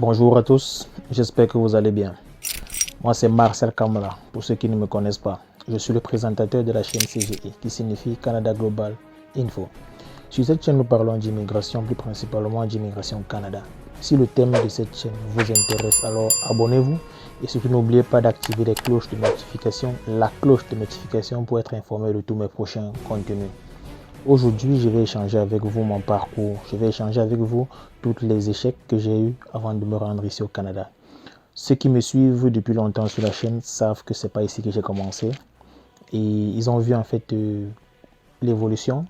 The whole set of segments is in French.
Bonjour à tous, j'espère que vous allez bien. Moi c'est Marcel Kamala, pour ceux qui ne me connaissent pas. Je suis le présentateur de la chaîne CGI, qui signifie Canada Global Info. Sur cette chaîne, nous parlons d'immigration, plus principalement d'immigration au Canada. Si le thème de cette chaîne vous intéresse, alors abonnez-vous et surtout n'oubliez pas d'activer les cloches de notification, la cloche de notification pour être informé de tous mes prochains contenus. Aujourd'hui, je vais échanger avec vous mon parcours. Je vais échanger avec vous tous les échecs que j'ai eus avant de me rendre ici au Canada. Ceux qui me suivent depuis longtemps sur la chaîne savent que c'est pas ici que j'ai commencé. Et ils ont vu en fait l'évolution.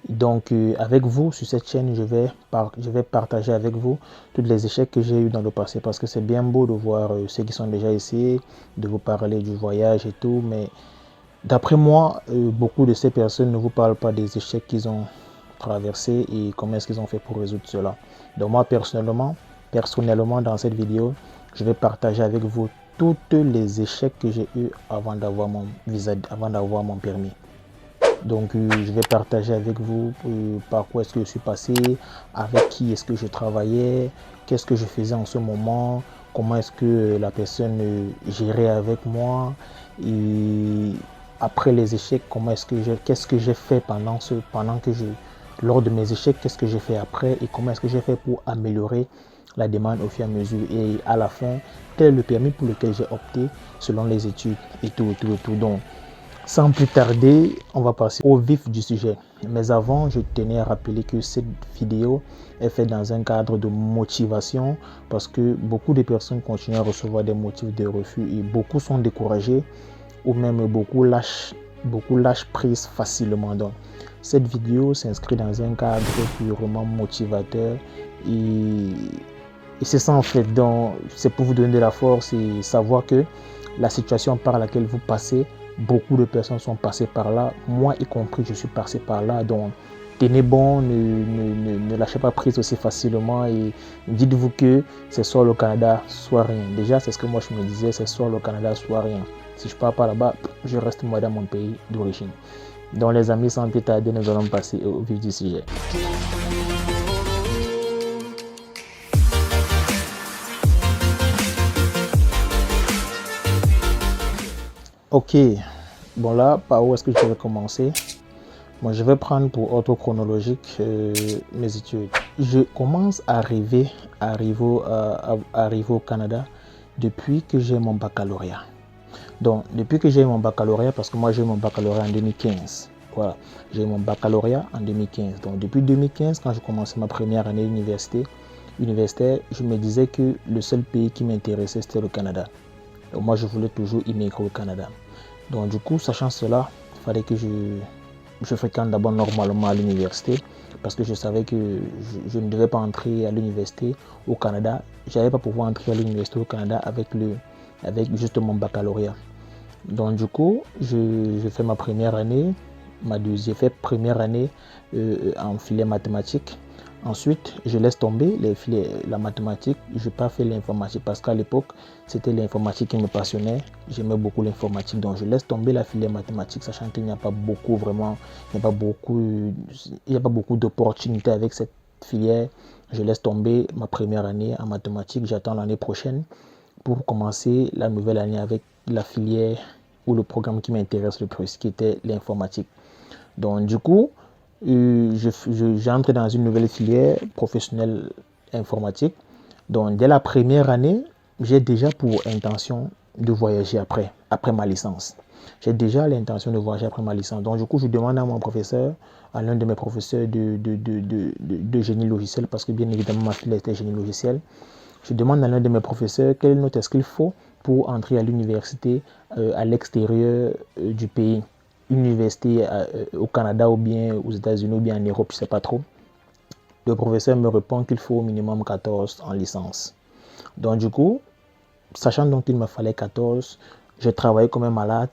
Donc avec vous sur cette chaîne, je vais partager avec vous tous les échecs que j'ai eus dans le passé. Parce que c'est bien beau de voir ceux qui sont déjà ici, de vous parler du voyage et tout. Mais d'après moi, beaucoup de ces personnes ne vous parlent pas des échecs qu'ils ont traversés et comment est-ce qu'ils ont fait pour résoudre cela. Donc moi, personnellement, dans cette vidéo, je vais partager avec vous tous les échecs que j'ai eu avant d'avoir mon visa, avant d'avoir mon permis. Donc je vais partager avec vous par quoi est-ce que je suis passé, avec qui est-ce que je travaillais, qu'est-ce que je faisais en ce moment, comment est-ce que la personne gérait avec moi et après les échecs, qu'est-ce que j'ai fait lors de mes échecs, qu'est-ce que j'ai fait après et comment est-ce que j'ai fait pour améliorer la demande au fur et à mesure. Et à la fin, quel est le permis pour lequel j'ai opté selon les études et tout. Donc, sans plus tarder, on va passer au vif du sujet. Mais avant, je tenais à rappeler que cette vidéo est faite dans un cadre de motivation parce que beaucoup de personnes continuent à recevoir des motifs de refus et beaucoup sont découragés ou même beaucoup lâchent prise facilement. Donc, cette vidéo s'inscrit dans un cadre purement motivateur et c'est ça en fait. Donc, c'est pour vous donner de la force et savoir que la situation par laquelle vous passez, beaucoup de personnes sont passées par là, moi y compris, je suis passé par là. Donc, tenez bon, ne lâchez pas prise aussi facilement et dites-vous que c'est soit le Canada, soit rien. Déjà, c'est ce que moi je me disais, c'est soit le Canada, soit rien. Si je pars pas là-bas, je reste moi dans mon pays d'origine. Donc les amis, sans plus tarder, nous allons passer au vif du sujet. Ok, bon là, par où est-ce que je vais commencer? Moi, je vais prendre pour ordre chronologique mes études. Je commence à arriver au Canada depuis que j'ai mon baccalauréat. Donc, depuis que j'ai mon baccalauréat, parce que moi j'ai mon baccalauréat en 2015. Voilà, j'ai mon baccalauréat en 2015. Donc, depuis 2015, quand j'ai commencé ma première année universitaire, je me disais que le seul pays qui m'intéressait, c'était le Canada. Donc, moi, je voulais toujours immigrer au Canada. Donc, du coup, sachant cela, il fallait que je fréquente d'abord normalement à l'université parce que je savais que je ne devais pas entrer à l'université au Canada. Je n'allais pas pouvoir entrer à l'université au Canada avec juste mon baccalauréat. Donc du coup, je fais ma première année, j'ai fait première année en filière mathématiques. Ensuite, je laisse tomber la mathématique. Je n'ai pas fait l'informatique parce qu'à l'époque, c'était l'informatique qui me passionnait. J'aimais beaucoup l'informatique. Donc, je laisse tomber la filière mathématique, sachant qu'il n'y a pas beaucoup d'opportunités avec cette filière. Je laisse tomber ma première année en mathématiques. J'attends l'année prochaine pour commencer la nouvelle année avec la filière ou le programme qui m'intéresse le plus, qui était l'informatique. Donc, du coup, j'entre dans une nouvelle filière professionnelle informatique. Donc, dès la première année, j'ai déjà pour intention de voyager après ma licence. J'ai déjà l'intention de voyager après ma licence. Donc, du coup, je demande à mon professeur, à l'un de mes professeurs de génie logiciel, parce que bien évidemment, ma filière était génie logiciel. Je demande à l'un de mes professeurs quelle note est-ce qu'il faut pour entrer à l'université à l'extérieur du pays. Université au Canada ou bien aux États-Unis ou bien en Europe, je ne sais pas trop. Le professeur me répond qu'il faut au minimum 14 en licence. Donc du coup, sachant donc qu'il me fallait 14, j'ai travaillé comme un malade.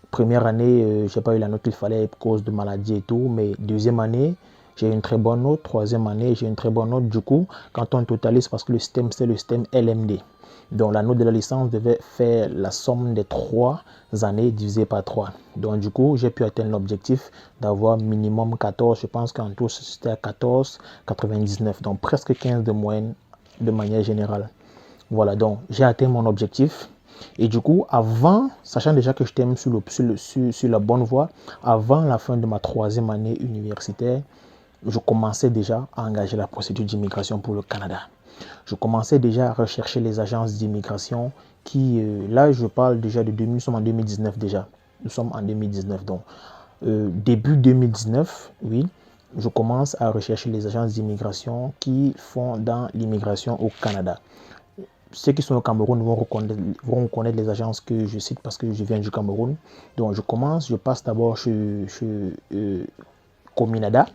Première année, je n'ai pas eu la note qu'il fallait à cause de maladie et tout, mais deuxième année, j'ai une très bonne note. Troisième année, j'ai une très bonne note. Du coup, quand on totalise, parce que le système, c'est le système LMD. Donc, la note de la licence devait faire la somme des 3 années divisé par 3. Donc, du coup, j'ai pu atteindre l'objectif d'avoir minimum 14. Je pense qu'en tout, c'était à 14,99. Donc, presque 15 de moyenne de manière générale. Voilà, donc j'ai atteint mon objectif. Et du coup, avant, sachant déjà que j'étais sur la bonne voie, avant la fin de ma 3e année universitaire, je commençais déjà à engager la procédure d'immigration pour le Canada. Je commençais déjà à rechercher les agences d'immigration qui, là je parle déjà de nous sommes en 2019 déjà. Nous sommes en 2019, donc début 2019, oui, je commence à rechercher les agences d'immigration qui font dans l'immigration au Canada. Ceux qui sont au Cameroun vont reconnaître les agences que je cite parce que je viens du Cameroun. Donc je passe d'abord chez Cominada.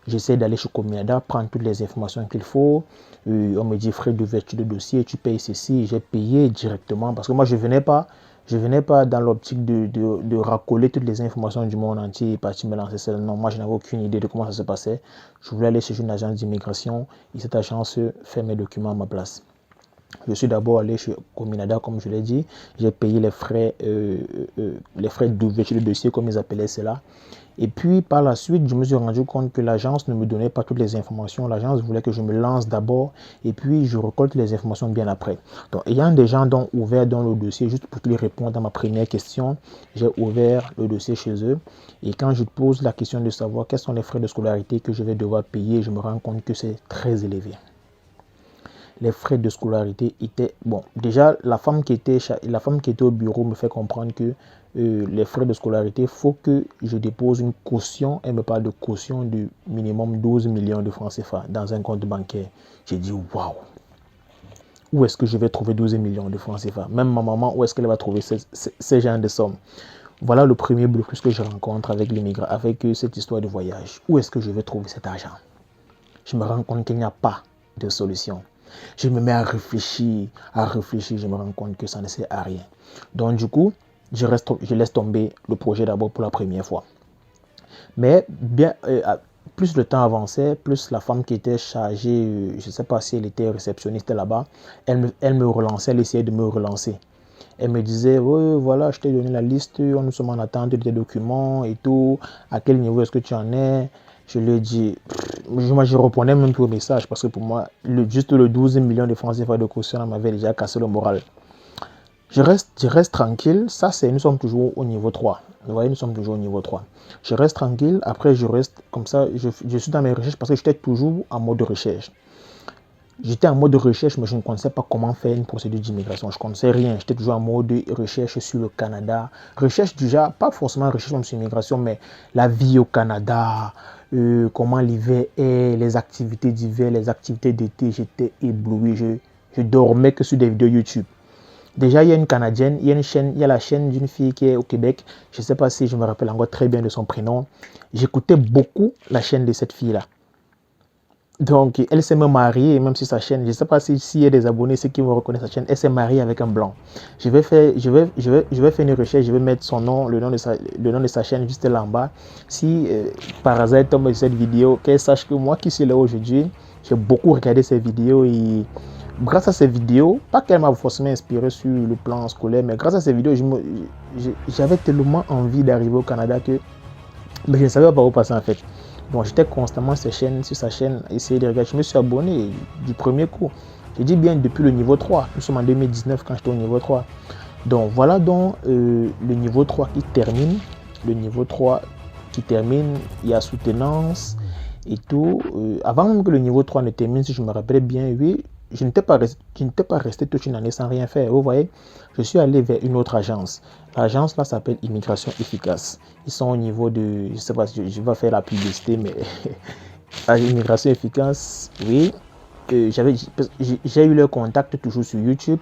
J'essaie d'aller chez Cominada, prendre toutes les informations qu'il faut. On me dit frais d'ouverture de dossier, tu payes ceci. J'ai payé directement parce que moi je venais pas dans l'optique de racoler toutes les informations du monde entier et partir me lancer seul. Non, moi je n'avais aucune idée de comment ça se passait. Je voulais aller chez une agence d'immigration et cette agence fait mes documents à ma place. Je suis d'abord allé chez Cominada, comme je l'ai dit. J'ai payé les frais d'ouverture de dossier, comme ils appelaient cela. Et puis, par la suite, je me suis rendu compte que l'agence ne me donnait pas toutes les informations. L'agence voulait que je me lance d'abord et puis je récolte les informations bien après. Donc, ayant des gens ouvert dans le dossier, juste pour qu'ils répondent à ma première question, j'ai ouvert le dossier chez eux. Et quand je pose la question de savoir quels sont les frais de scolarité que je vais devoir payer, je me rends compte que c'est très élevé. Les frais de scolarité étaient... Bon, déjà, la femme qui était au bureau me fait comprendre que les frais de scolarité, il faut que je dépose une caution. Elle me parle de caution de minimum 12 millions de francs CFA dans un compte bancaire. J'ai dit, waouh! Où est-ce que je vais trouver 12 millions de francs CFA? Même ma maman, où est-ce qu'elle va trouver ces genres de sommes? Voilà le premier blocus que je rencontre avec cette histoire de voyage. Où est-ce que je vais trouver cet argent? Je me rends compte qu'il n'y a pas de solution. Je me mets à réfléchir, je me rends compte que ça ne sert à rien. Donc du coup, je laisse tomber le projet d'abord pour la première fois. Mais bien, plus le temps avançait, plus la femme qui était chargée, je ne sais pas si elle était réceptionniste là-bas, elle me relançait, elle essayait de me relancer. Elle me disait, oui, voilà, je t'ai donné la liste, nous sommes en attente de tes documents et tout, à quel niveau est-ce que tu en es? Je lui ai dit, moi je reprenais même plus au message parce que pour moi, juste le 12 millions de francs CFA de caution m'avait déjà cassé le moral. Je reste tranquille, nous sommes toujours au niveau 3. Vous voyez, nous sommes toujours au niveau 3. Je reste tranquille, après je reste comme ça, je suis dans mes recherches parce que j'étais toujours en mode de recherche. J'étais en mode de recherche, mais je ne connaissais pas comment faire une procédure d'immigration. Je ne connaissais rien. J'étais toujours en mode de recherche sur le Canada. Recherche déjà, pas forcément recherche sur l'immigration, mais la vie au Canada, comment l'hiver est, les activités d'hiver, les activités d'été. J'étais ébloui. Je dormais que sur des vidéos YouTube. Déjà, il y a une Canadienne, il y a la chaîne d'une fille qui est au Québec. Je ne sais pas si je me rappelle encore très bien de son prénom. J'écoutais beaucoup la chaîne de cette fille-là. Donc, elle s'est même mariée, même sur sa chaîne. Je ne sais pas s'il y a des abonnés, ceux qui vont reconnaître sa chaîne. Elle s'est mariée avec un blanc. Je vais faire une recherche, je vais mettre son nom, le nom de sa chaîne juste là en bas. Si par hasard elle tombe sur cette vidéo, qu'elle sache que moi qui suis là aujourd'hui, j'ai beaucoup regardé ces vidéos et grâce à ces vidéos, pas qu'elle m'a forcément inspiré sur le plan scolaire, mais grâce à ces vidéos, j'avais tellement envie d'arriver au Canada que je ne savais pas par où passer en fait. Donc j'étais constamment sur sa chaîne, essayer de regarder. Je me suis abonné du premier coup. Je dis bien depuis le niveau 3. Nous sommes en 2019 quand j'étais au niveau 3. Donc voilà donc le niveau 3 qui termine. Le niveau 3 qui termine, il y a soutenance et tout. Avant même que le niveau 3 ne termine, si je me rappelle bien, oui, je n'étais pas resté toute une année sans rien faire. Vous voyez, je suis allé vers une autre agence. L'agence là s'appelle Immigration Efficace. Ils sont au niveau de, je ne sais pas si je vais faire la publicité, mais Immigration Efficace, oui. J'ai eu le contact toujours sur YouTube.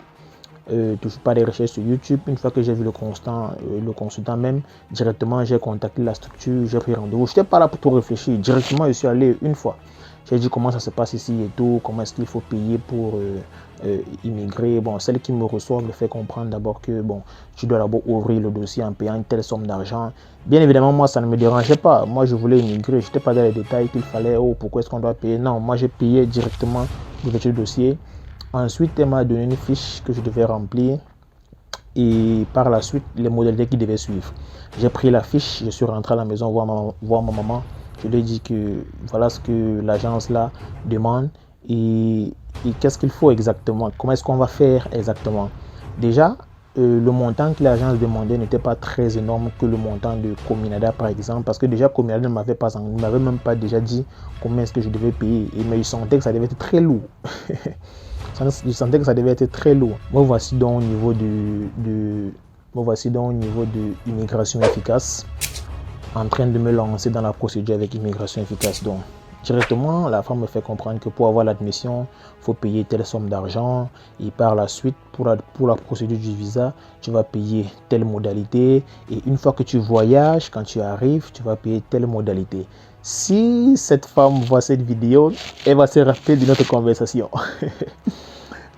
Toujours pas des recherches sur YouTube. Une fois que j'ai vu le consultant même, directement j'ai contacté la structure, j'ai pris rendez-vous. Je n'étais pas là pour tout réfléchir. Directement, je suis allé une fois. J'ai dit comment ça se passe ici et tout, comment est-ce qu'il faut payer pour immigrer. Bon, celle qui me reçoit me fait comprendre d'abord que bon, tu dois d'abord ouvrir le dossier en payant une telle somme d'argent. Bien évidemment, moi, ça ne me dérangeait pas. Moi, je voulais immigrer. Je n'étais pas dans les détails qu'il fallait. Oh, pourquoi est-ce qu'on doit payer? Non, moi, j'ai payé directement l'ouverture du dossier. Ensuite, elle m'a donné une fiche que je devais remplir. Et par la suite, les modalités qui devaient suivre. J'ai pris la fiche, je suis rentré à la maison voir ma maman. Je lui ai dit que voilà ce que l'agence là demande et et qu'est-ce qu'il faut exactement, comment est-ce qu'on va faire exactement. Déjà, le montant que l'agence demandait n'était pas très énorme que le montant de Cominada par exemple, parce que déjà Cominada ne m'avait même pas déjà dit combien est-ce que je devais payer, mais il sentait que ça devait être très lourd. Je sentais que ça devait être très lourd. Moi voici donc au niveau de immigration efficace, en train de me lancer dans la procédure avec immigration efficace. Donc directement, la femme me fait comprendre que pour avoir l'admission, il faut payer telle somme d'argent. Et par la suite, pour la procédure du visa, tu vas payer telle modalité. Et une fois que tu voyages, quand tu arrives, tu vas payer telle modalité. Si cette femme voit cette vidéo, elle va se rappeler de notre conversation.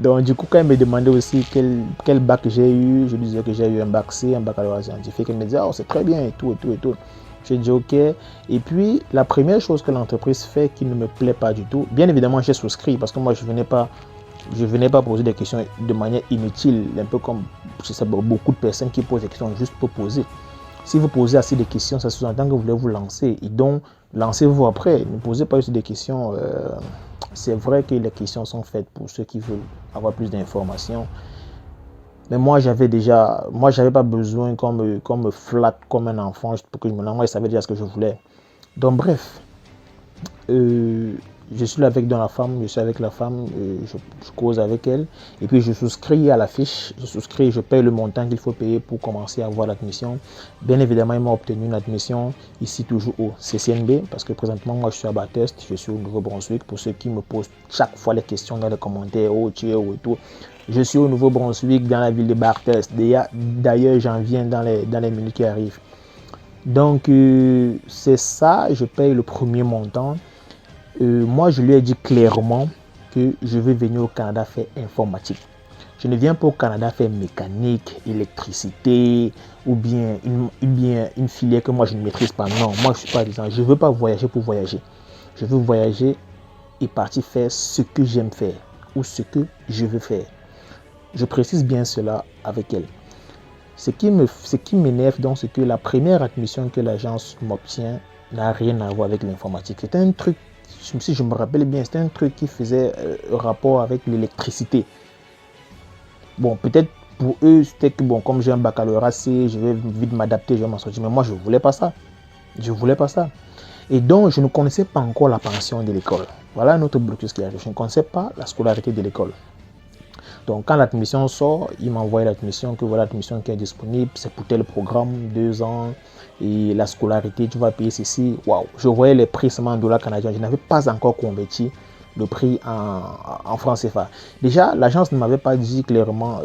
Donc du coup, quand elle me demandait aussi quel bac j'ai eu, je lui disais que j'ai eu un bac C, un baccalauréat scientifique. Elle me disait, oh c'est très bien et tout, et tout, et tout. J'ai dit ok. Et puis la première chose que l'entreprise fait qui ne me plaît pas du tout, bien évidemment j'ai souscrit parce que moi je venais pas poser des questions de manière inutile, un peu comme je sais beaucoup de personnes qui posent des questions juste pour poser. Si vous posez assez de questions, ça sous-entend que vous voulez vous lancer. Et donc, lancez-vous après. Ne posez pas juste des questions. C'est vrai que les questions sont faites pour ceux qui veulent avoir plus d'informations. Mais moi, j'avais pas besoin qu'on me flatte comme un enfant juste pour que je me lance. Moi, je savais déjà ce que je voulais. Donc, bref. Je suis là avec la femme, je cause avec elle et puis je souscris à la fiche, je paye le montant qu'il faut payer pour commencer à avoir l'admission. Bien évidemment, ils m'ont obtenu une admission ici toujours au CCNB parce que présentement moi je suis à Bathurst, je suis au Nouveau-Brunswick pour ceux qui me posent chaque fois les questions dans les commentaires, oh tu es où et tout. Je suis au Nouveau-Brunswick dans la ville de Bathurst, d'ailleurs j'en viens dans les minutes qui arrivent. Donc c'est ça, je paye le premier montant. Moi, je lui ai dit clairement que je vais venir au Canada faire informatique. Je ne viens pas au Canada faire mécanique, électricité ou bien une filière que moi je ne maîtrise pas. Non, moi je ne suis pas disant, je ne veux pas voyager pour voyager. Je veux voyager et partir faire ce que j'aime faire ou ce que je veux faire. Je précise bien cela avec elle. Ce qui m'énerve donc, c'est que la première admission que l'agence m'obtient n'a rien à voir avec l'informatique. C'était un truc, si je me rappelle bien, c'était un truc qui faisait rapport avec l'électricité. Bon, peut-être pour eux, c'était que bon, comme j'ai un baccalauréat C, je vais vite m'adapter, je vais m'en sortir. Mais moi, je ne voulais pas ça. Je ne voulais pas ça. Et donc, je ne connaissais pas encore la pension de l'école. Voilà un autre blocus qui arrive. Je ne connaissais pas la scolarité de l'école. Donc, quand l'admission sort, il m'envoie l'admission, que voilà l'admission qui est disponible, c'est pour tel programme, 2 ans, et la scolarité, tu vas payer ceci. Waouh, je voyais les prix seulement en dollars canadiens. Je n'avais pas encore converti le prix en francs CFA. Déjà, l'agence ne m'avait pas dit clairement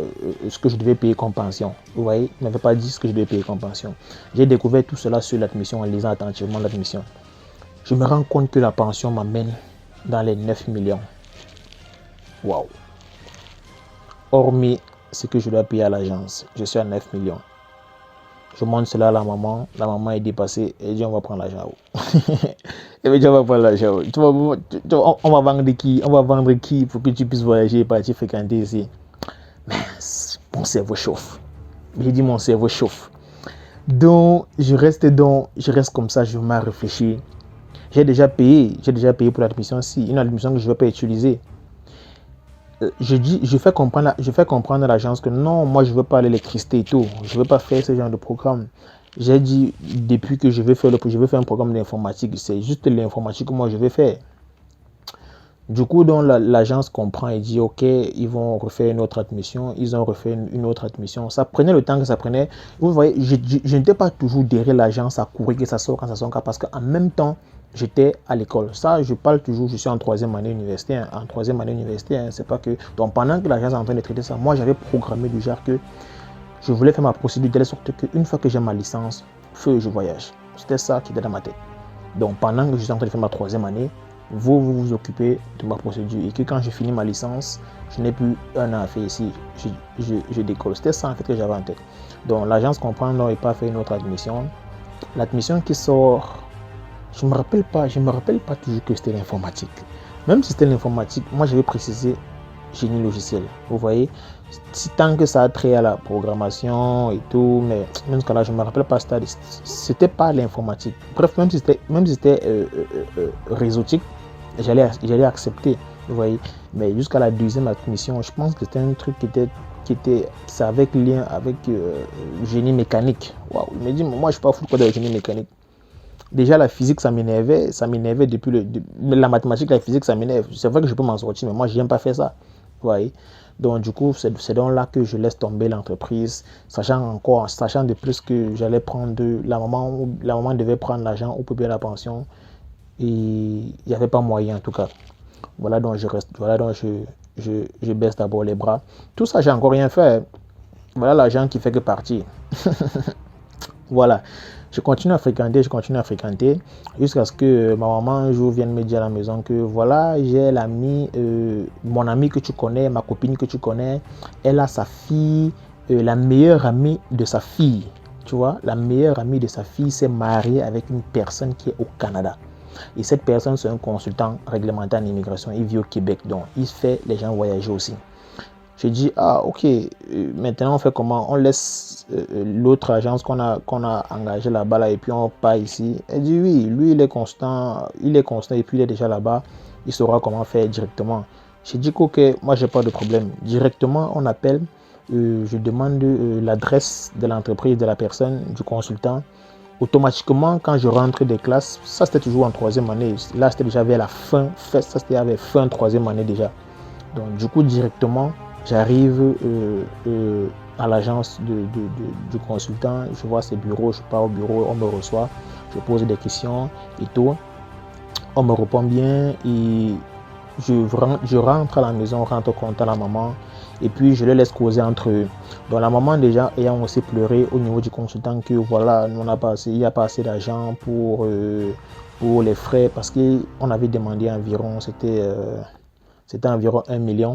ce que je devais payer comme pension. Vous voyez, il ne m'avait pas dit ce que je devais payer comme pension. J'ai découvert tout cela sur l'admission en lisant attentivement l'admission. Je me rends compte que la pension m'amène dans les 9 millions. Waouh. Hormis ce que je dois payer à l'agence, je suis à 9 millions. Je montre cela à la maman est dépassée et dit on va prendre l'argent. Et bien on va prendre l'argent. On va vendre qui? On va vendre qui pour que tu puisses voyager et partir fréquenter ici? Mais mon cerveau chauffe. J'ai dit mon cerveau chauffe. Donc je reste comme ça, je m'ai réfléchi. J'ai déjà payé pour l'admission-ci, une admission que je ne vais pas utiliser. Je fais comprendre à l'agence que non, moi je veux pas l'électricité et tout, je veux pas faire ce genre de programme. J'ai dit depuis que je veux faire un programme d'informatique, c'est juste l'informatique que moi je vais faire. Du coup, donc l'agence comprend et dit ok, ils vont refaire une autre admission, ils ont refait une autre admission. Ça prenait le temps que ça prenait. Vous voyez, je n'étais pas toujours derrière l'agence à courir que ça sort quand ça sort, parce qu'en même temps, j'étais à l'école. Ça, je parle toujours, je suis en 3e année universitaire. En 3e année universitaire, c'est pas que... Donc, pendant que l'agence est en train de traiter ça, moi, j'avais programmé du genre que je voulais faire ma procédure de telle sorte qu'une fois que j'ai ma licence, je voyage. C'était ça qui était dans ma tête. Donc, pendant que je suis en train de faire ma 3e année, vous occupez de ma procédure. Et que quand je finis ma licence, je n'ai plus un an à faire ici. Je décolle. C'était ça, en fait, que j'avais en tête. Donc, l'agence comprend, non, et pas fait une autre admission. L'admission qui sort... Je me rappelle pas toujours que c'était l'informatique. Même si c'était l'informatique, moi j'avais précisé génie logiciel. Vous voyez, si tant que ça a trait à la programmation et tout, mais même ce cas-là, je me rappelle pas, c'était pas l'informatique. Bref, même si c'était réseautique, j'allais accepter. vous voyez. Mais jusqu'à la deuxième admission, je pense que c'était un truc c'est avec lien avec génie mécanique. Waouh, il me dit, moi je suis pas fou de génie mécanique. Déjà la physique ça m'énervait depuis la mathématique, la physique ça m'énerve. C'est vrai que je peux m'en sortir, mais moi j'aime pas faire ça. Vous voyez. Donc du coup, c'est donc là que je laisse tomber l'entreprise, sachant de plus que j'allais prendre la maman devait prendre l'argent ou payer la pension et il n'y avait pas moyen en tout cas. Voilà donc je baisse d'abord les bras. Tout ça, j'ai encore rien fait. Voilà l'argent qui fait que partir. Voilà. Je continue à fréquenter jusqu'à ce que ma maman un jour vienne me dire à la maison que voilà, j'ai mon ami que tu connais, ma copine que tu connais, elle a sa fille, la meilleure amie de sa fille. Tu vois, la meilleure amie de sa fille s'est mariée avec une personne qui est au Canada. Et cette personne, c'est un consultant réglementaire en immigration. Il vit au Québec, donc il fait les gens voyager aussi. Je dis, ah ok, maintenant on fait comment? On laisse l'autre agence qu'on a engagée là-bas là, et puis on part ici. Elle dit oui, lui il est constant et puis il est déjà là-bas. Il saura comment faire directement. Je dis ok, moi j'ai pas de problème. Directement on appelle, je demande l'adresse de l'entreprise, de la personne, du consultant. Automatiquement, quand je rentre des classes, ça c'était toujours en troisième année. Là, c'était déjà vers la fin, ça c'était vers fin troisième année déjà. Donc, du coup, directement, j'arrive à l'agence du consultant. Je vois ses bureaux, je pars au bureau, on me reçoit, je pose des questions et tout. On me répond bien et je rentre à la maison, rentre compte à la maman et puis je les laisse causer entre eux. Donc la maman déjà ayant aussi pleuré au niveau du consultant que voilà, il n'y a pas assez d'argent pour les frais parce qu'on avait demandé environ, c'était environ 1 million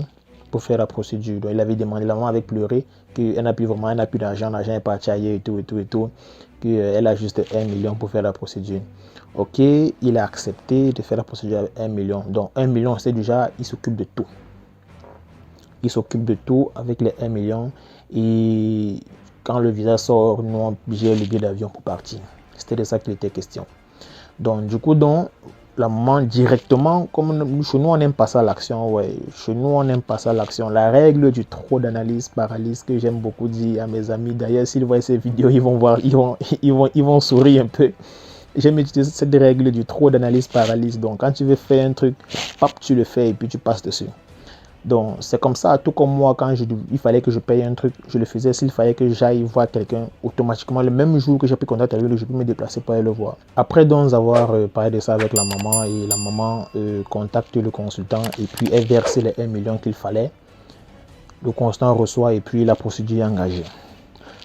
pour faire la procédure. Donc il avait demandé, la maman avait pleuré qu'elle n'a plus d'argent, l'argent est parti ailleurs et tout, qu'elle a juste 1 million pour faire la procédure. Ok, il a accepté de faire la procédure avec 1 million. Donc 1 million, c'est déjà, il s'occupe de tout. Il s'occupe de tout avec les 1 million. Et quand le visa sort, nous j'ai le billet d'avion pour partir. C'était de ça qu'il était question. Donc du coup, la maman directement, comme chez nous on n'aime pas ça l'action, ouais. Chez nous on n'aime pas ça l'action. La règle du trop d'analyse paralyse que j'aime beaucoup dire à mes amis. D'ailleurs, s'ils voient ces vidéos, ils vont voir, ils vont sourire un peu. J'aime utiliser cette règle du trop d'analyse paralyse. Donc quand tu veux faire un truc, hop, tu le fais et puis tu passes dessus. Donc c'est comme ça, tout comme moi, quand il fallait que je paye un truc, je le faisais. S'il fallait que j'aille voir quelqu'un, automatiquement, le même jour que j'ai pris contact avec lui, je peux me déplacer pour aller le voir. Après donc avoir parlé de ça avec la maman, et la maman contacte le consultant et puis elle verse les 1 million qu'il fallait. Le consultant reçoit et puis la procédure est engagée.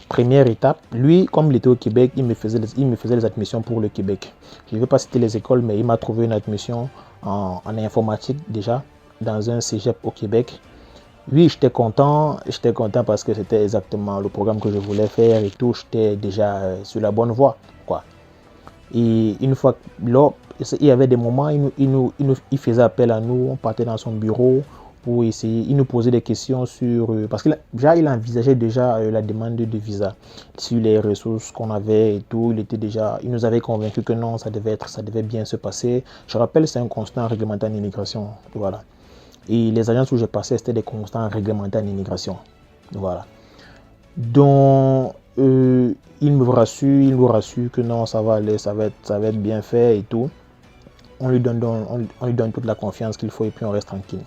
Première étape, lui, comme il était au Québec, il me faisait les admissions pour le Québec. Je ne vais pas citer les écoles, mais il m'a trouvé une admission en informatique déjà, dans un cégep au Québec. Oui, j'étais content parce que c'était exactement le programme que je voulais faire et tout. J'étais déjà sur la bonne voie, quoi. Et une fois là, il y avait des moments, il faisait appel à nous, on partait dans son bureau pour essayer, il nous posait des questions sur, parce qu'il il envisageait déjà la demande de visa sur les ressources qu'on avait et tout. Il nous avait convaincu que non, ça devait bien se passer. Je rappelle, c'est un constant réglementaire en immigration, voilà. Et les agences où je passais, c'était des constants réglementaires en immigration. Voilà. Donc, il nous rassure que non, ça va aller, ça va être bien fait et tout. On lui donne toute la confiance qu'il faut et puis on reste tranquille.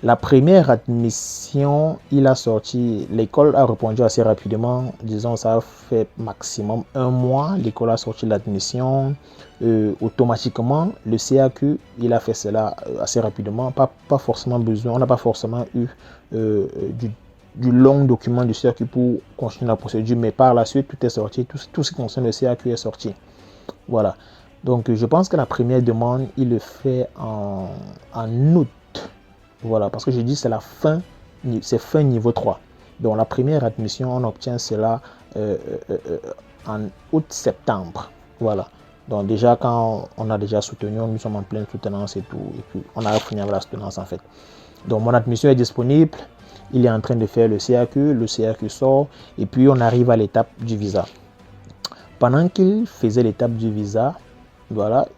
La première admission, l'école a répondu assez rapidement, disons ça a fait maximum 1 mois, l'école a sorti l'admission, automatiquement le CAQ, il a fait cela assez rapidement, pas forcément besoin, on n'a pas forcément eu du long document du CAQ pour continuer la procédure, mais par la suite tout est sorti, tout ce qui concerne le CAQ est sorti, voilà. Donc je pense que la première demande, il le fait en août. Voilà, parce que je dis c'est fin niveau 3. Donc la première admission, on obtient cela en août-septembre. Voilà. Donc déjà quand on a déjà soutenu, nous sommes en pleine soutenance et tout. Et puis on a fini avec la soutenance en fait. Donc mon admission est disponible. Il est en train de faire le CAQ sort. Et puis on arrive à l'étape du visa. Pendant qu'il faisait l'étape du visa, voilà.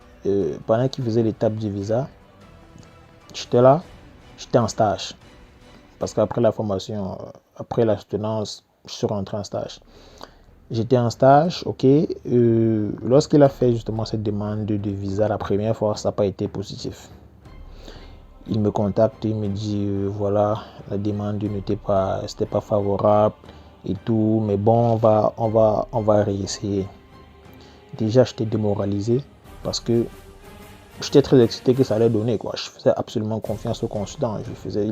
J'étais là, j'étais en stage. Parce qu'après la formation, après la soutenance, je suis rentré en stage. J'étais en stage, ok. Lorsqu'il a fait justement cette demande de visa la première fois, ça n'a pas été positif. Il me contacte, il me dit voilà, la demande n'était pas, c'était pas favorable et tout, mais bon, on va réessayer. Déjà, j'étais démoralisé parce que j'étais très excité que ça allait donner, quoi. Je faisais absolument confiance au consultant.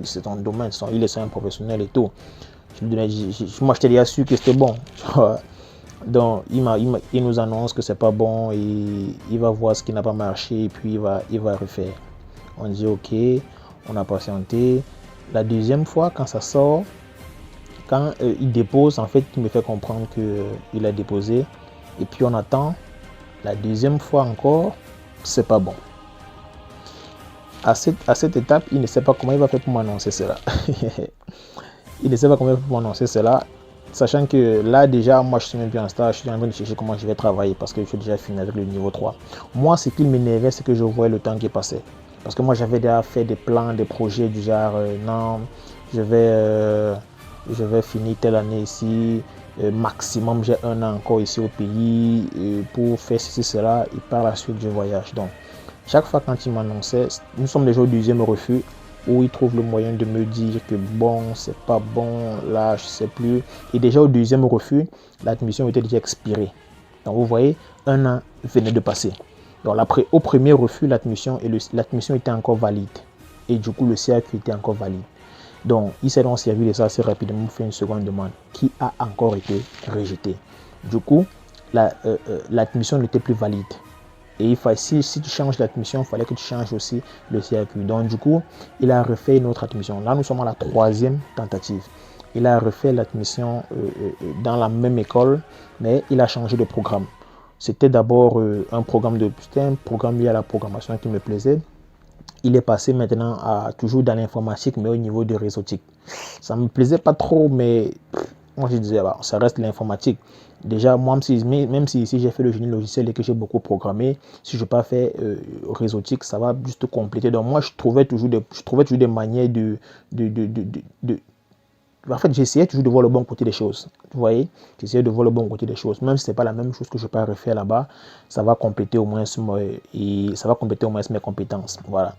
C'est son domaine, il est un professionnel et tout. Moi, j'étais déjà sûr que c'était bon. Donc, il nous annonce que c'est pas bon et il va voir ce qui n'a pas marché et puis il va refaire. On dit ok, on a patienté. La deuxième fois, quand ça sort, quand il dépose, en fait, il me fait comprendre qu'il a déposé. Et puis on attend. La deuxième fois encore, c'est pas bon. À cette étape, il ne sait pas comment il va faire pour m'annoncer cela. Il ne sait pas comment il va faire pour m'annoncer cela. Sachant que là, déjà, moi, je suis même plus en stage. Je suis en train de chercher comment je vais travailler parce que je suis déjà fini avec le niveau 3. Moi, ce qui m'énervait, c'est que je voyais le temps qui passait. Parce que moi, j'avais déjà fait des plans, des projets du genre, non, je vais finir telle année ici. Maximum, j'ai un an encore ici au pays pour faire ceci, cela. Et par la suite, je voyage. Donc, chaque fois quand il m'annonçait, nous sommes déjà au deuxième refus où il trouve le moyen de me dire que bon, c'est pas bon, là, je sais plus. Et déjà au deuxième refus, l'admission était déjà expirée. Donc vous voyez, un an venait de passer. Donc au premier refus, l'admission était encore valide. Et du coup, le CAQ était encore valide. Donc, il s'est donc servi de ça assez rapidement pour faire une seconde demande qui a encore été rejetée. Du coup, l'admission n'était plus valide. Et si tu changes l'admission, il fallait que tu changes aussi le CAQ. Donc du coup, il a refait une autre admission. Là, nous sommes à la troisième tentative. Il a refait l'admission dans la même école, mais il a changé de programme. C'était d'abord un programme lié à la programmation qui me plaisait. Il est passé maintenant à toujours dans l'informatique, mais au niveau de réseautique. Ça ne me plaisait pas trop, mais moi je disais, bah, ça reste l'informatique. Déjà, moi, même si ici j'ai fait le génie logiciel et que j'ai beaucoup programmé, si je n'ai pas fait réseautique, ça va juste compléter. Donc moi, je trouvais toujours des manières En fait, j'essayais toujours de voir le bon côté des choses. Vous voyez, j'essayais de voir le bon côté des choses. Même si ce n'est pas la même chose que je peux refaire là-bas, ça va compléter au moins mes compétences. Voilà.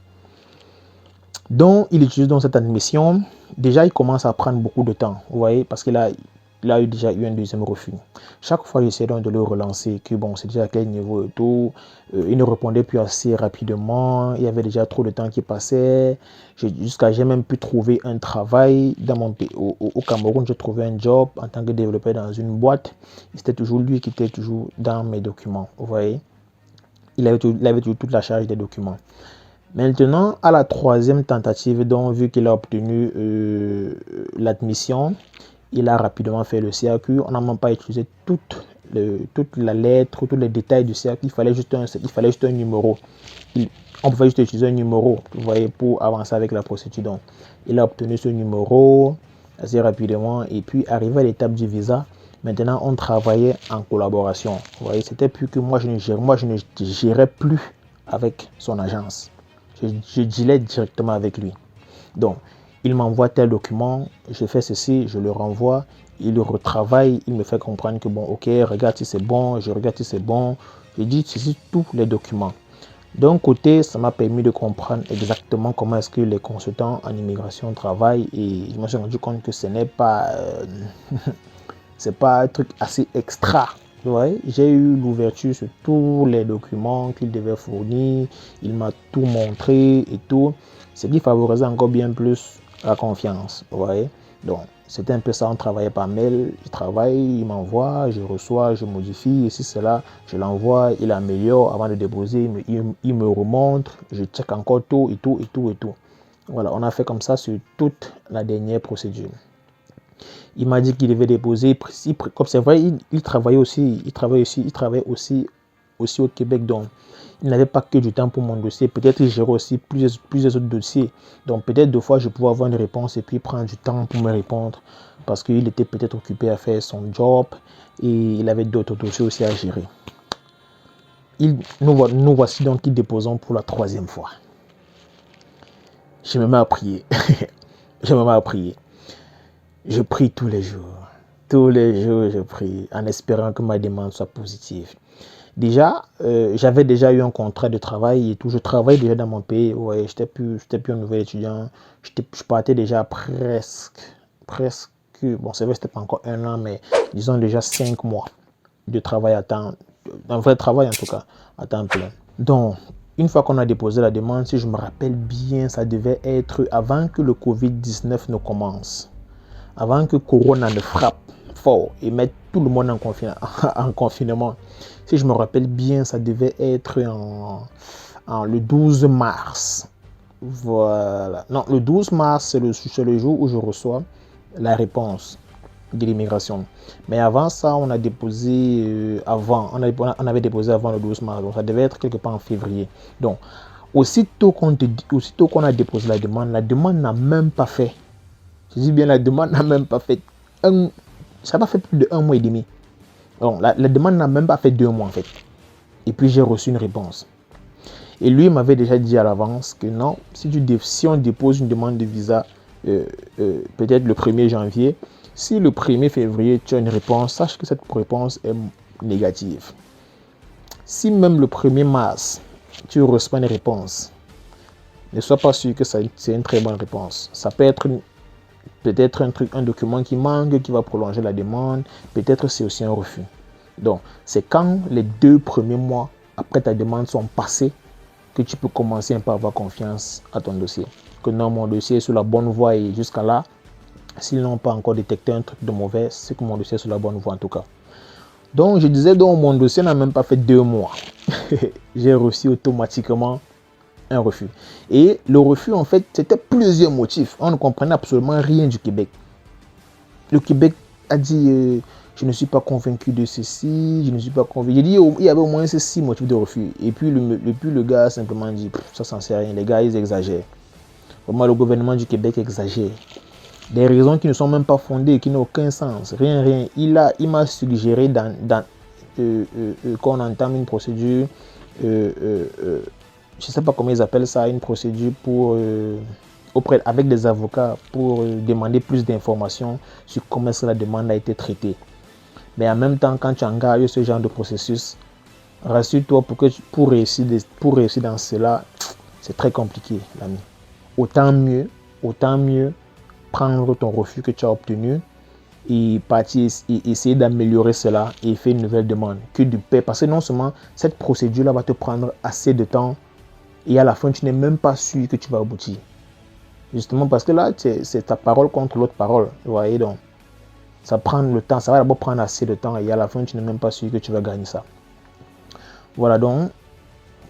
Donc, il utilise donc cette admission. Déjà, il commence à prendre beaucoup de temps, vous voyez, parce qu'il a déjà eu un deuxième refus. Chaque fois, j'essaie donc de le relancer, que bon, c'est déjà à quel niveau et tout. Il ne répondait plus assez rapidement. Il y avait déjà trop de temps qui passait. J'ai même pu trouver un travail dans mon pays. Au Cameroun, j'ai trouvé un job en tant que développeur dans une boîte. C'était toujours lui qui était toujours dans mes documents, vous voyez. Il avait toujours toute la charge des documents. Maintenant, à la troisième tentative, donc vu qu'il a obtenu l'admission, il a rapidement fait le CAQ. On n'a même pas utilisé toute la lettre, tous les détails du CAQ. Il fallait juste un numéro. On pouvait juste utiliser un numéro, vous voyez, pour avancer avec la procédure. Donc, il a obtenu ce numéro assez rapidement. Et puis, arrivé à l'étape du visa, maintenant, on travaillait en collaboration. Vous voyez, c'était plus que moi, je ne gérais plus avec son agence. Je dealais directement avec lui. Donc, il m'envoie tel document, je fais ceci, je le renvoie, il le retravaille, il me fait comprendre que bon, ok, regarde si c'est bon, je regarde si c'est bon. Je dis ceci tous les documents. D'un côté, ça m'a permis de comprendre exactement comment est-ce que les consultants en immigration travaillent et je me suis rendu compte que ce n'est pas, c'est pas un truc assez extra. Ouais, j'ai eu l'ouverture sur tous les documents qu'il devait fournir. Il m'a tout montré et tout. Ce qui favorisait encore bien plus la confiance. Ouais. Donc, c'était un peu ça. On travaillait par mail. Il travaille, il m'envoie, je reçois, je modifie. Et si c'est là, je l'envoie, il améliore avant de déposer. Il me remonte. Je check encore tout et tout et tout et tout. Voilà, on a fait comme ça sur toute la dernière procédure. Il m'a dit qu'il devait déposer, comme c'est vrai, il travaillait aussi au Québec, donc il n'avait pas que du temps pour mon dossier. Peut-être il gérait aussi plusieurs autres dossiers. Donc peut-être deux fois je pouvais avoir une réponse et puis prendre du temps pour me répondre parce qu'il était peut-être occupé à faire son job et il avait d'autres dossiers aussi à gérer. Nous voici donc qui déposons pour la troisième fois. je me mets à prier. Je me mets à prier. Je prie tous les jours. Tous les jours, je prie en espérant que ma demande soit positive. Déjà, j'avais déjà eu un contrat de travail et tout. Je travaillais déjà dans mon pays. Ouais, j'étais plus un nouvel étudiant. Je partais déjà presque. Bon, c'est vrai, c'était pas encore un an, mais disons déjà 5 mois de travail à temps. Un vrai travail en tout cas, à temps plein. Donc, une fois qu'on a déposé la demande, si je me rappelle bien, ça devait être avant que le Covid-19 ne commence. Avant que Corona ne frappe fort et mette tout le monde en confinement. Si je me rappelle bien, ça devait être le 12 mars. Voilà. Non, le 12 mars, c'est le jour où je reçois la réponse de l'immigration. Mais avant ça, on a déposé on avait déposé avant le 12 mars. Donc ça devait être quelque part en février. Donc, aussitôt qu'on a déposé la demande n'a même pas fait. Je dis bien, la demande n'a même pas fait ça n'a pas fait plus de 1 mois et demi. Donc, la demande n'a même pas fait 2 mois en fait. Et puis j'ai reçu une réponse. Et lui m'avait déjà dit à l'avance que non, si on dépose une demande de visa peut-être le 1er janvier, si le 1er février tu as une réponse, sache que cette réponse est négative. Si même le 1er mars tu reçois une réponse, ne sois pas sûr que c'est une très bonne réponse. Ça peut être peut-être un document qui manque, qui va prolonger la demande, peut-être c'est aussi un refus. Donc, c'est quand les 2 premiers mois après ta demande sont passés que tu peux commencer un peu à avoir confiance à ton dossier. Que non, mon dossier est sur la bonne voie et jusqu'à là, s'ils n'ont pas encore détecté un truc de mauvais, c'est que mon dossier est sur la bonne voie en tout cas. Donc, je disais, donc mon dossier n'a même pas fait 2 mois. J'ai reçu automatiquement un refus. Et le refus, en fait, c'était plusieurs motifs. On ne comprenait absolument rien du Québec. Le Québec a dit, je ne suis pas convaincu de ceci, je ne suis pas convaincu. J'ai dit, il y avait au moins ces 6 motifs de refus. Et puis le gars a simplement dit, ça s'en sert rien, les gars, ils exagèrent. Vraiment, le gouvernement du Québec exagère. Des raisons qui ne sont même pas fondées, qui n'ont aucun sens. Rien. Il m'a suggéré qu'on entame une procédure, je ne sais pas comment ils appellent ça, une procédure avec des avocats pour demander plus d'informations sur comment la demande a été traitée. Mais en même temps, quand tu engages ce genre de processus, rassure-toi pour réussir dans cela, c'est très compliqué, l'ami. Autant mieux prendre ton refus que tu as obtenu et partir et essayer d'améliorer cela et faire une nouvelle demande que du paix. Parce que non seulement cette procédure-là va te prendre assez de temps et à la fin, tu n'es même pas sûr que tu vas aboutir. Justement parce que là, c'est ta parole contre l'autre parole. Vous voyez donc, ça prend le temps, ça va d'abord prendre assez de temps et à la fin, tu n'es même pas sûr que tu vas gagner ça. Voilà donc,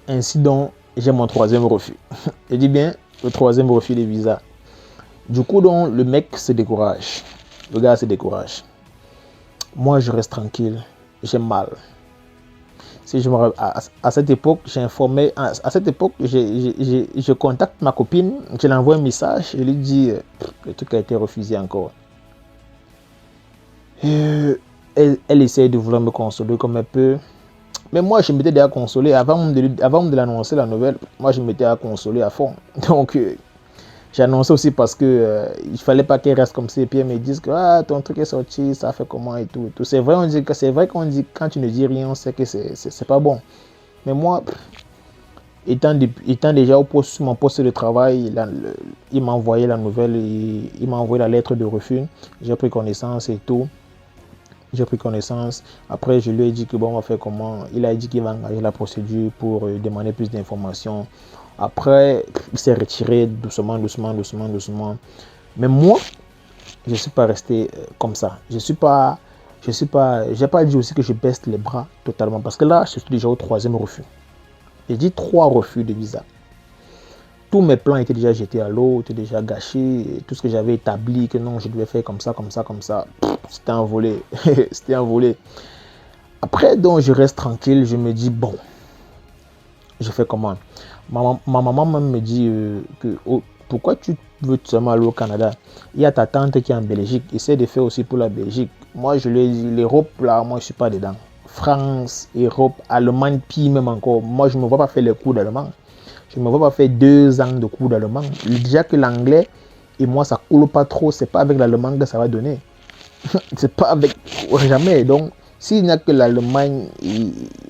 ainsi donc, j'ai mon 3e refus. Je dis bien, le 3e refus de visa. Du coup, donc, le mec se décourage. Le gars se décourage. Moi, je reste tranquille. J'ai mal. Si je me à cette époque, j'ai informé. À cette époque, je contacte ma copine. Je lui envoie un message. Je lui dis le truc a été refusé encore. Elle essaie de vouloir me consoler comme elle peut. Mais moi, je m'étais déjà consolé. Avant de l'annoncer, la nouvelle, moi, je m'étais consolé à fond. Donc, j'ai annoncé aussi parce que il fallait pas qu'elle reste comme ça et puis elle me dise que ton truc est sorti, ça fait comment et tout. C'est vrai qu'on dit quand tu ne dis rien, on sait que c'est pas bon. Mais moi, étant déjà sur mon poste de travail, il m'a envoyé la nouvelle, il m'a envoyé la lettre de refus. J'ai pris connaissance et tout. J'ai pris connaissance. Après, je lui ai dit que bon, on va faire comment. Il a dit qu'il va engager la procédure pour demander plus d'informations. Après, il s'est retiré doucement. Mais moi, je ne suis pas resté comme ça. J'ai pas dit aussi que je baisse les bras totalement. Parce que là, je suis déjà au 3e refus. J'ai dit 3 refus de visa. Tous mes plans étaient déjà jetés à l'eau, étaient déjà gâchés. Tout ce que j'avais établi, que non, je devais faire comme ça. C'était envolé. C'était envolé. Après, donc, je reste tranquille. Je me dis, bon, je fais comment? Ma maman même me dit pourquoi tu veux seulement aller au Canada? Il y a ta tante qui est en Belgique. Essaie de faire aussi pour la Belgique. Moi, je lui ai dit, l'Europe, là, moi, je ne suis pas dedans. France, Europe, Allemagne, puis même encore. Moi, je ne me vois pas faire les cours d'allemand. Je ne me vois pas faire 2 ans de cours d'allemand. Déjà que l'anglais et moi, ça ne coule pas trop. Ce n'est pas avec l'allemand que ça va donner. C'est pas avec... Jamais. Donc, s'il n'y a que l'Allemagne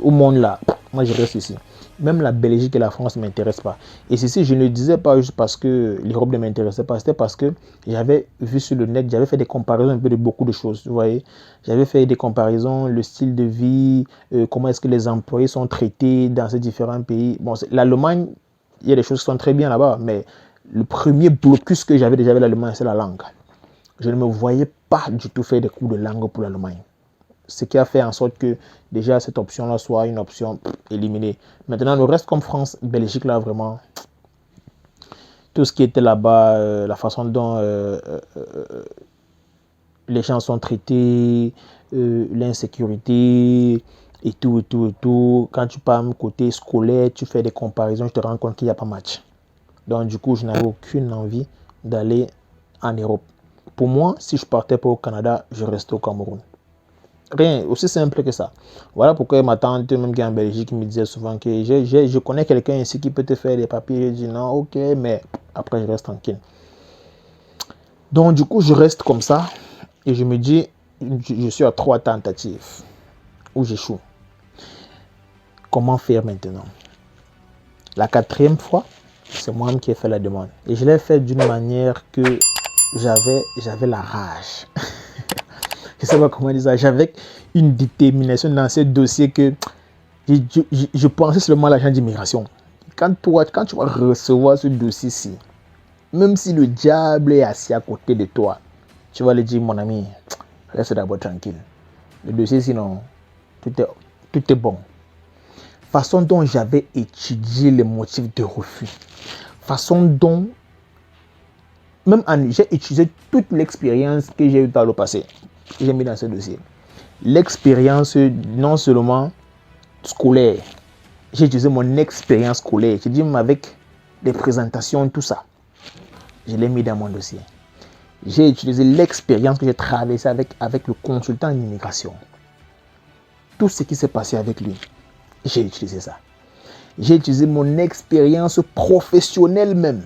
au monde là, moi, je reste ici. Même la Belgique et la France ne m'intéressent pas. Et ceci, je ne le disais pas juste parce que l'Europe ne m'intéressait pas. C'était parce que j'avais vu sur le net, j'avais fait des comparaisons un peu de beaucoup de choses. Vous voyez, j'avais fait des comparaisons, le style de vie, comment est-ce que les employés sont traités dans ces différents pays. Bon, l'Allemagne, il y a des choses qui sont très bien là-bas, mais le premier blocus que j'avais déjà avec l'Allemagne, c'est la langue. Je ne me voyais pas du tout faire des cours de langue pour l'Allemagne. Ce qui a fait en sorte que déjà cette option-là soit une option éliminée. Maintenant, le reste comme France, Belgique, là, vraiment, tout ce qui était là-bas, la façon dont les gens sont traités, l'insécurité et tout, et tout, et tout. Quand tu parles côté scolaire, tu fais des comparaisons, je te rends compte qu'il n'y a pas match. Donc, du coup, je n'avais aucune envie d'aller en Europe. Pour moi, si je partais pas au Canada, je restais au Cameroun. Rien, aussi simple que ça. Voilà pourquoi ma tante, même qui est en Belgique, me disait souvent que je connais quelqu'un ici qui peut te faire des papiers. Je dis non, ok, mais après je reste tranquille. Donc du coup, je reste comme ça et je me dis, je suis à 3 tentatives où j'échoue. Comment faire maintenant? La 4e fois, c'est moi-même qui ai fait la demande. Et je l'ai fait d'une manière que j'avais la rage. Je ne sais pas comment dire ça. J'avais une détermination dans ce dossier que je pensais seulement à l'agent d'immigration. Quand tu vas recevoir ce dossier-ci, même si le diable est assis à côté de toi, tu vas lui dire, mon ami, reste d'abord tranquille. Le dossier, sinon, tout est bon. Façon dont j'avais étudié les motifs de refus. Façon dont, j'ai utilisé toute l'expérience que j'ai eue dans le passé. J'ai mis dans ce dossier. L'expérience non seulement scolaire, j'ai utilisé mon expérience scolaire, j'ai dit même avec des présentations, tout ça. Je l'ai mis dans mon dossier. J'ai utilisé l'expérience que j'ai traversée avec le consultant en immigration. Tout ce qui s'est passé avec lui, j'ai utilisé ça. J'ai utilisé mon expérience professionnelle même.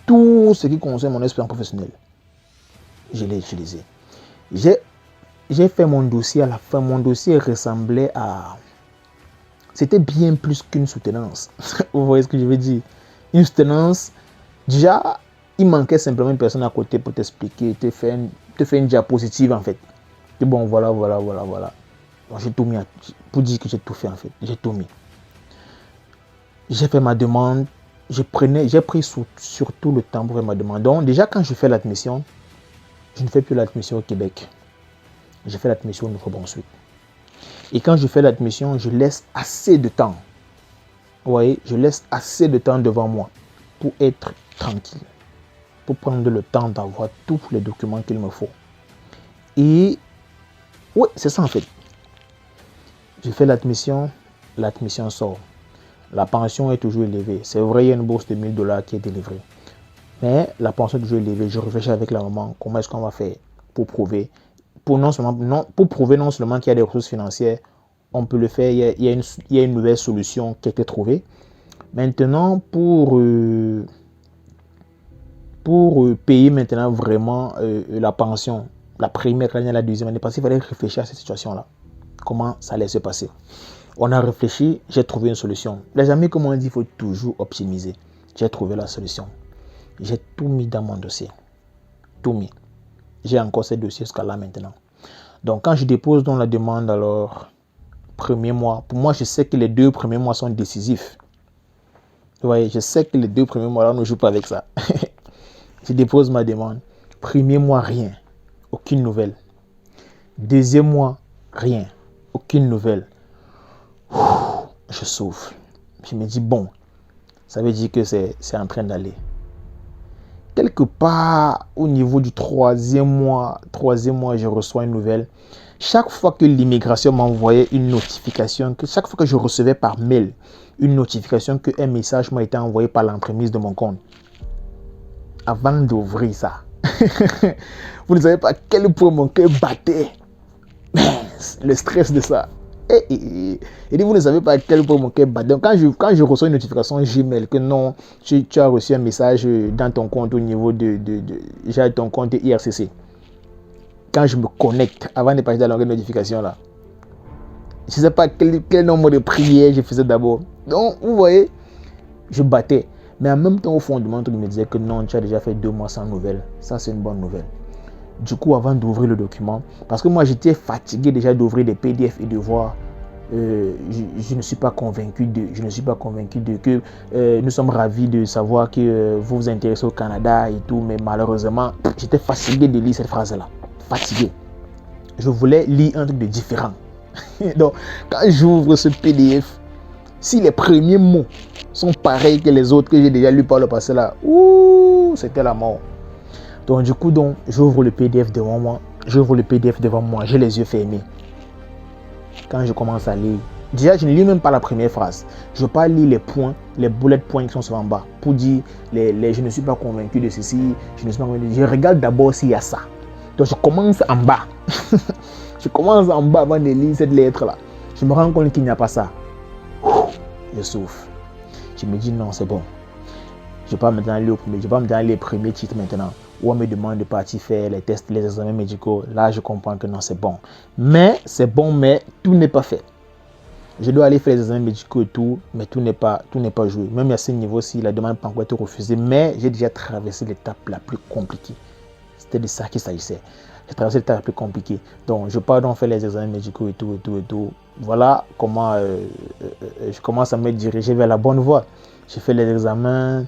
Tout ce qui concerne mon expérience professionnelle, je l'ai utilisé. J'ai fait mon dossier à la fin. Mon dossier ressemblait à... C'était bien plus qu'une soutenance. Vous voyez ce que je veux dire? Une soutenance, déjà, il manquait simplement une personne à côté pour t'expliquer, te faire une diapositive en fait. Et bon, voilà. Donc, j'ai tout mis, pour dire que j'ai tout fait en fait. J'ai tout mis. J'ai fait ma demande. J'ai pris surtout le temps pour faire ma demande. Donc, déjà, quand je fais l'admission, je ne fais plus l'admission au Québec. Je fais l'admission au Nouveau-Brunswick. Et quand je fais l'admission, je laisse assez de temps. Vous voyez, je laisse assez de temps devant moi pour être tranquille. Pour prendre le temps d'avoir tous les documents qu'il me faut. Et oui, c'est ça en fait. Je fais l'admission sort. La pension est toujours élevée. C'est vrai, il y a une bourse de $1000 qui est délivrée. Mais la pension est toujours élevée. Je réfléchis avec la maman, comment est-ce qu'on va faire pour prouver. Pour prouver non seulement qu'il y a des ressources financières, on peut le faire, il y a une nouvelle solution qui a été trouvée. Maintenant, pour payer maintenant vraiment la pension, la première année, la deuxième année, parce qu'il fallait réfléchir à cette situation-là. Comment ça allait se passer. On a réfléchi, j'ai trouvé une solution. Les amis, comme on dit, il faut toujours optimiser. J'ai trouvé la solution. J'ai tout mis dans mon dossier. Tout mis. J'ai encore ce dossier jusqu'à là maintenant. Donc, quand je dépose dans la demande, alors, premier mois, pour moi, je sais que les 2 premiers mois sont décisifs. Vous voyez, je sais que les 2 premiers mois, là, on ne joue pas avec ça. Je dépose ma demande. Premier mois, rien. Aucune nouvelle. Deuxième mois, rien. Aucune nouvelle. Je souffle. Je me dis, bon, ça veut dire que c'est en train d'aller. Quelque part, au niveau du troisième mois, je reçois une nouvelle. Chaque fois que l'immigration m'envoyait une notification, chaque fois que je recevais par mail une notification qu'un message m'a été envoyé par l'entremise de mon compte, avant d'ouvrir ça, vous ne savez pas à quel point mon cœur battait. Le stress de ça. Et vous ne savez pas à quel point mon cœur bat. Donc quand je reçois une notification Gmail que non, tu as reçu un message dans ton compte au niveau de j'ai ton compte IRCC. Quand je me connecte, avant de passer dans la notification là, je ne sais pas quel nombre de prières je faisais d'abord. Donc vous voyez, je battais. Mais en même temps, au fond de mon truc, il me disait que non, tu as déjà fait 2 mois sans nouvelles. Ça, c'est une bonne nouvelle. Du coup, avant d'ouvrir le document, parce que moi, j'étais fatigué déjà d'ouvrir des PDF et de voir, je ne suis pas convaincu de que nous sommes ravis de savoir que vous vous intéressez au Canada et tout, mais malheureusement, j'étais fatigué de lire cette phrase-là. Fatigué. Je voulais lire un truc de différent. Donc, quand j'ouvre ce PDF, si les premiers mots sont pareils que les autres que j'ai déjà lus par le passé là, c'était la mort. Donc du coup, j'ouvre le PDF devant moi, j'ai les yeux fermés. Quand je commence à lire, déjà je ne lis même pas la première phrase. Je ne vais pas lire les points, les bullet points qui sont sur en bas pour dire je ne suis pas convaincu de ceci, je ne suis pas convaincu. Je regarde d'abord s'il y a ça. Donc je commence en bas. Je commence en bas avant de lire cette lettre là. Je me rends compte qu'il n'y a pas ça. Je souffle. Je me dis non, c'est bon. Je ne vais pas maintenant aller au premier, je vais pas me donner les premiers titres maintenant. Où on me demande de partir faire les tests, les examens médicaux. Là, je comprends que non, c'est bon. Mais c'est bon, mais tout n'est pas fait. Je dois aller faire les examens médicaux et tout, mais tout n'est pas joué. Même à ce niveau-ci, la demande n'a pas encore été refusée, mais j'ai déjà traversé l'étape la plus compliquée. C'était de ça qu'il s'agissait. J'ai traversé l'étape la plus compliquée. Donc, je pars donc faire les examens médicaux et tout. Voilà comment je commence à me diriger vers la bonne voie. J'ai fait les examens,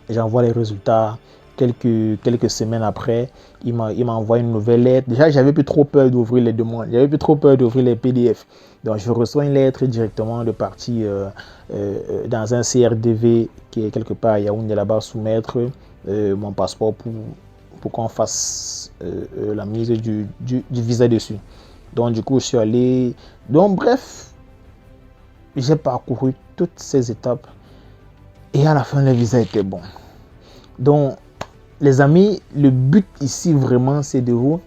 j'envoie les résultats. Quelques semaines après, il m'a envoyé une nouvelle lettre. Déjà, j'avais plus trop peur d'ouvrir les demandes. J'avais plus trop peur d'ouvrir les PDF. Donc, je reçois une lettre directement de partir dans un CRDV qui est quelque part à Yaoundé là-bas, soumettre mon passeport pour qu'on fasse la mise du visa dessus. Donc, du coup, je suis allé. Donc, bref, j'ai parcouru toutes ces étapes et à la fin, le visa était bon. Donc, les amis, le but ici vraiment, c'est de vous,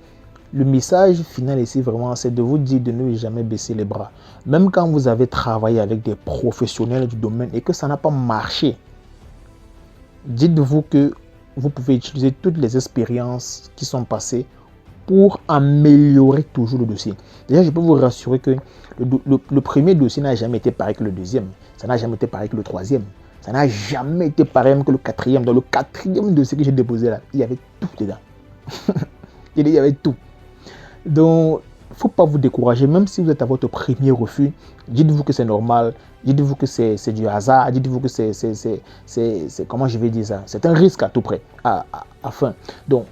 le message final ici vraiment, c'est de vous dire de ne jamais baisser les bras. Même quand vous avez travaillé avec des professionnels du domaine et que ça n'a pas marché, dites-vous que vous pouvez utiliser toutes les expériences qui sont passées pour améliorer toujours le dossier. Déjà, je peux vous rassurer que le premier dossier n'a jamais été pareil que le deuxième. Ça n'a jamais été pareil que le troisième. Ça n'a jamais été pareil que le quatrième. Dans le quatrième dossier que j'ai déposé là, il y avait tout dedans. Il y avait tout. Donc, il ne faut pas vous décourager. Même si vous êtes à votre premier refus, dites-vous que c'est normal. Dites-vous que c'est du hasard. Dites-vous que c'est comment je vais dire ça. C'est un risque à tout près. Fin. Donc,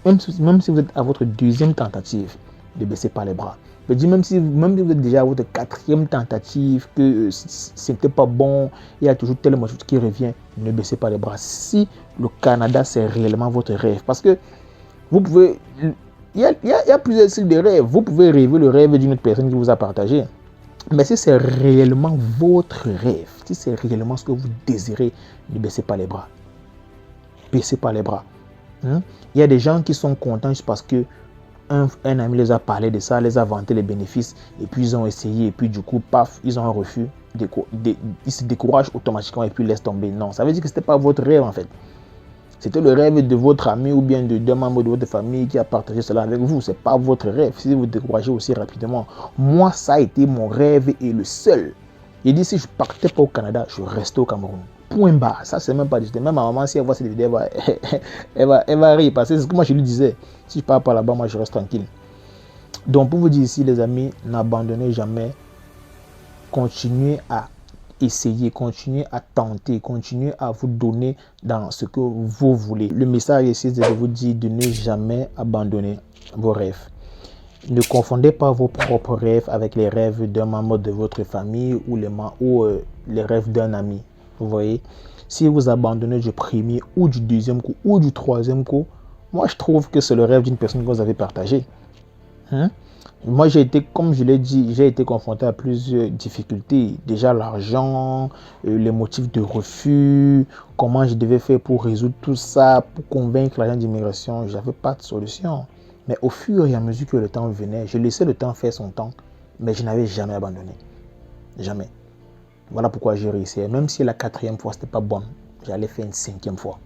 même si vous êtes à votre deuxième tentative, ne baissez pas les bras. Je dis même si vous êtes déjà à votre quatrième tentative, que ce n'était pas bon, il y a toujours tellement de choses qui revient, ne baissez pas les bras. Si le Canada, c'est réellement votre rêve, parce que vous pouvez, il y a plusieurs styles de rêves. Vous pouvez rêver le rêve d'une autre personne qui vous a partagé. Mais si c'est réellement votre rêve, si c'est réellement ce que vous désirez, ne baissez pas les bras. Baissez pas les bras. Il y a des gens qui sont contents juste parce que un ami les a parlé de ça, les a vanté les bénéfices, et puis ils ont essayé, et puis du coup, paf, ils ont un refus, ils se découragent automatiquement et puis ils laissent tomber. Non, ça veut dire que ce n'était pas votre rêve en fait. C'était le rêve de votre ami ou bien d'un membre de votre famille qui a partagé cela avec vous. Ce n'est pas votre rêve, si vous découragez aussi rapidement. Moi, ça a été mon rêve et le seul. Il dit si je ne partais pas au Canada, je restais au Cameroun. Point barre. Ça, c'est même pas discuté. Même ma maman, si elle voit cette vidéo, elle va rire. Parce que c'est ce que moi, je lui disais. Si je pars pas là-bas, moi, je reste tranquille. Donc, pour vous dire ici, les amis, n'abandonnez jamais. Continuez à essayer, continuez à tenter, continuez à vous donner dans ce que vous voulez. Le message ici, c'est de vous dire de ne jamais abandonner vos rêves. Ne confondez pas vos propres rêves avec les rêves d'un membre de votre famille ou les rêves d'un ami. Vous voyez, si vous abandonnez du premier ou du deuxième coup ou du troisième coup, moi je trouve que c'est le rêve d'une personne que vous avez partagé. Moi j'ai été, comme je l'ai dit, j'ai été confronté à plusieurs difficultés. Déjà l'argent, les motifs de refus, comment je devais faire pour résoudre tout ça, pour convaincre l'agent d'immigration. Je n'avais pas de solution. Mais au fur et à mesure que le temps venait, je laissais le temps faire son temps. Mais je n'avais jamais abandonné. Jamais. Voilà pourquoi j'ai réussi. Même si la 4e fois, ce n'était pas bon, j'allais faire une 5e fois.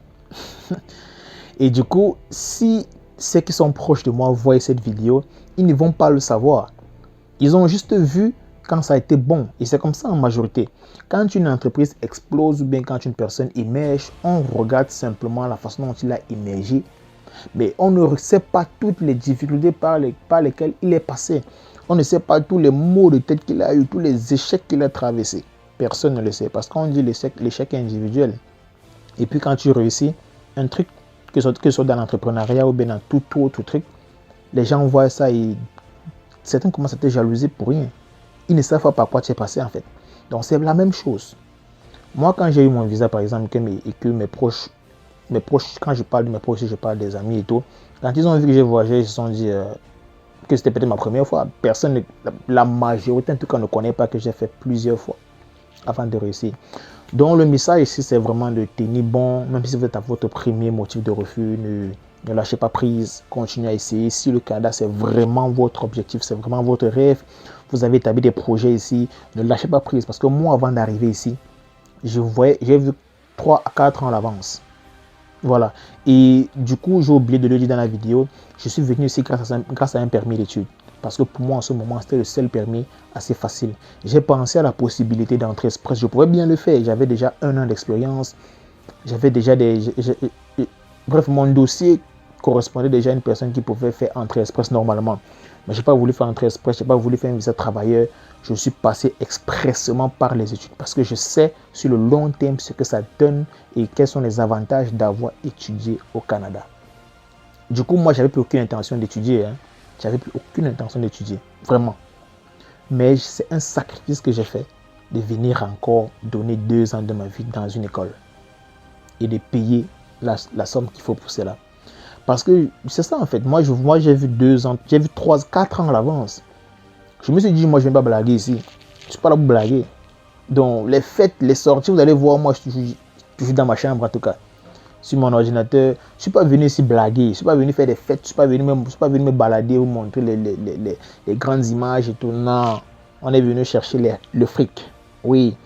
Et du coup, si ceux qui sont proches de moi voient cette vidéo, ils ne vont pas le savoir. Ils ont juste vu quand ça a été bon. Et c'est comme ça en majorité. Quand une entreprise explose ou bien quand une personne émerge, on regarde simplement la façon dont il a émergé. Mais on ne sait pas toutes les difficultés par lesquelles il est passé. On ne sait pas tous les maux de tête qu'il a eu, tous les échecs qu'il a traversés. Personne ne le sait parce qu'on dit l'échec individuel. Et puis quand tu réussis, un truc, que ce soit dans l'entrepreneuriat ou bien dans tout autre truc, les gens voient ça et certains commencent à te jalouser pour rien. Ils ne savent pas par quoi tu es passé en fait. Donc c'est la même chose. Moi quand j'ai eu mon visa par exemple, que mes proches, quand je parle de mes proches, je parle des amis et tout, quand ils ont vu que j'ai voyagé, ils se sont dit que c'était peut-être ma première fois. Personne, la majorité en tout cas ne connaît pas que j'ai fait plusieurs fois avant de réussir. Donc le message ici c'est vraiment de tenir bon, même si vous êtes à votre premier motif de refus, ne lâchez pas prise, continuez à essayer. Si le Canada c'est vraiment votre objectif, c'est vraiment votre rêve, vous avez établi des projets ici, ne lâchez pas prise. Parce que moi avant d'arriver ici, j'ai vu 3 à 4 ans à l'avance. Voilà. Et du coup, j'ai oublié de le dire dans la vidéo, je suis venu ici grâce à un permis d'études. Parce que pour moi, en ce moment, c'était le seul permis assez facile. J'ai pensé à la possibilité d'entrer express. Je pouvais bien le faire. J'avais déjà 1 an d'expérience. J'avais déjà bref, mon dossier correspondait déjà à une personne qui pouvait faire entrée express normalement. Mais je n'ai pas voulu faire entrée express. Je n'ai pas voulu faire un visa travailleur. Je suis passé expressément par les études. Parce que je sais sur le long terme ce que ça donne et quels sont les avantages d'avoir étudié au Canada. Du coup, moi, j'avais plus aucune intention d'étudier. J'avais plus aucune intention d'étudier, vraiment. Mais c'est un sacrifice que j'ai fait de venir encore donner 2 ans de ma vie dans une école et de payer la somme qu'il faut pour cela. Parce que c'est ça en fait. Moi, j'ai vu 2 ans, j'ai vu 3, 4 ans à l'avance. Je me suis dit, moi, je ne vais pas blaguer ici. Je ne suis pas là pour blaguer. Donc, les fêtes, les sorties, vous allez voir, moi, je suis toujours dans ma chambre en tout cas. Sur mon ordinateur, je ne suis pas venu ici blaguer, je ne suis pas venu faire des fêtes, je ne suis pas venu me balader ou montrer les grandes images et tout. Non, on est venu chercher le fric. Oui,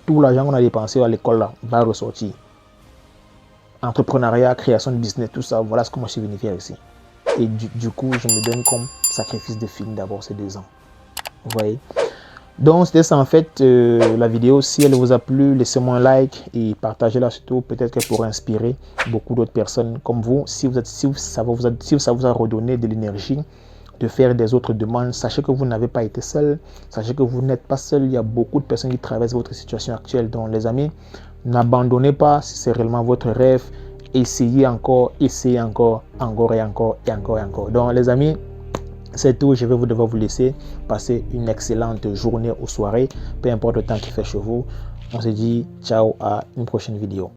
tout l'argent qu'on a dépensé à l'école là va ressortir. Entrepreneuriat, création de business, tout ça, voilà ce que moi je suis venu faire ici. Et du coup, je me donne comme sacrifice de film d'abord ces 2 ans. Vous voyez? Donc c'était ça en fait la vidéo. Si elle vous a plu, laissez-moi un like et partagez-la surtout. Peut-être qu'elle pourrait inspirer beaucoup d'autres personnes comme vous. Si ça vous a redonné de l'énergie de faire des autres demandes, sachez que vous n'avez pas été seul. Sachez que vous n'êtes pas seul. Il y a beaucoup de personnes qui traversent votre situation actuelle. Donc les amis, n'abandonnez pas si c'est réellement votre rêve. Essayez encore, encore et encore et encore et encore. Donc les amis, c'est tout, je vais devoir vous laisser. Passer une excellente journée ou soirée, peu importe le temps qu'il fait chez vous. On se dit ciao à une prochaine vidéo.